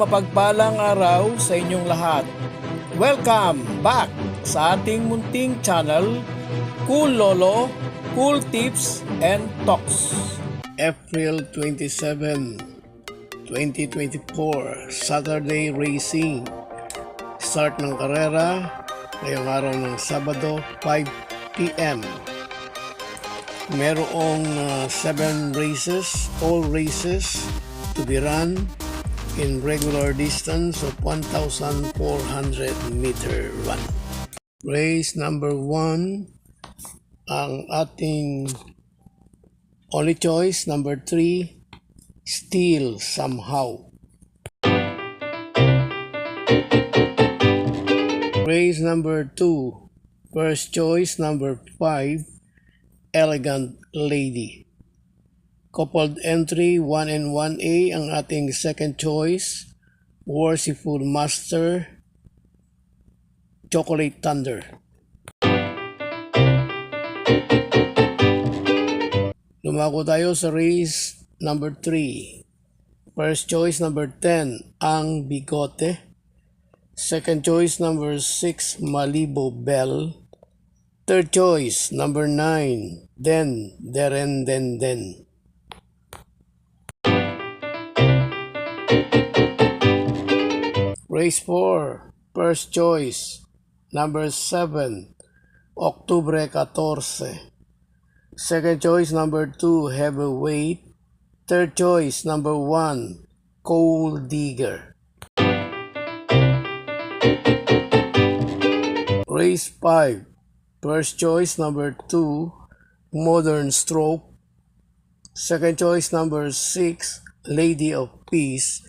mapagpalang araw sa inyong lahat. Welcome back sa ating munting channel, Cool Lolo, Cool Tips and Talks. April 27, 2024, Saturday Racing. Start ng karera ngayong araw ng Sabado, 5 p.m. Merong 7 races, all races to be run in regular distance of 1,400 meter run. Race number 1, ang ating only choice, number 3, Steal Somehow. Race number 2, first choice, number 5, Elegant Lady. Coupled entry 1 and 1A ang ating second choice, Worshipful Master, Chocolate Thunder. Lumako tayo sa race number 3. First choice number 10, Ang Bigote. Second choice number 6, Malibo Bell. Third choice number 9, Den, Deren, Den. Race 4, first choice, number 7, Octubre 14. Second choice, number 2, Heavyweight. Third choice, number 1, Coal Digger. Race 5, first choice, number 2, Modern Stroke. Second choice, number 6, Lady of Peace.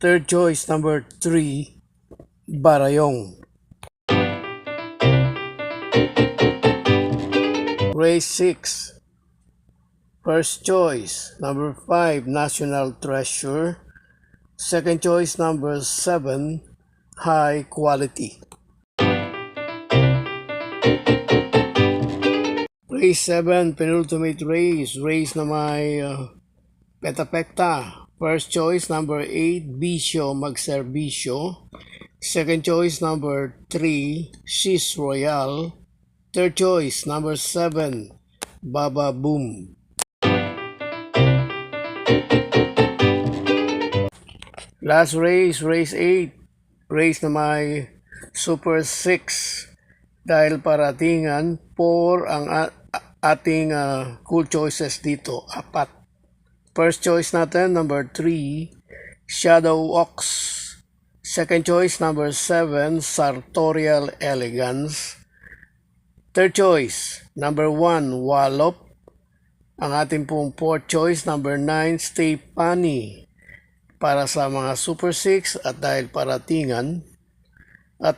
Third choice, number 3, Barayong. Race 6, first choice, number 5, National Treasure. Second choice, number 7, High Quality. Race 7, penultimate race, race na may peta-pekta. First choice, number 8, Bisyo Magserbisyo. Second choice, number 3, Sis Royal. Third choice, number 7, Baba Boom. Last race, race 8. Race na may Super 6. Dahil paratingan, 4 ang ating cool choices dito, 4. First choice natin, number 3, Shadow Ox. Second choice, number 7, Sartorial Elegance. Third choice, number 1, Wallop. Ang ating pong fourth choice, number 9, Stay Funny. Para sa mga Super 6 at dahil paratingan. At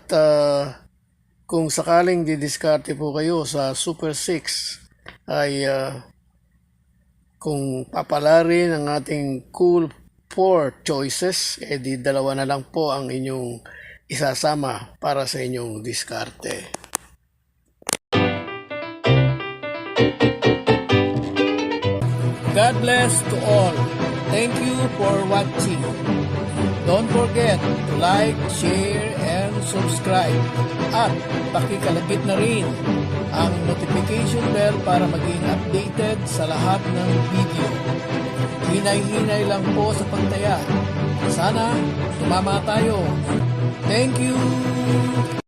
kung sakaling didiskarte po kayo sa Super 6 ay kung papalarin ang ating cool 4 choices, di dalawa na lang po ang inyong isasama para sa inyong diskarte. God bless to all. Thank you for watching. Don't forget to like, share, and subscribe. At pakikalagit na rin ang notification bell para maging updated sa lahat ng video. Hinay-hinay lang po sa pagtaya. Sana tumama tayo. Thank you!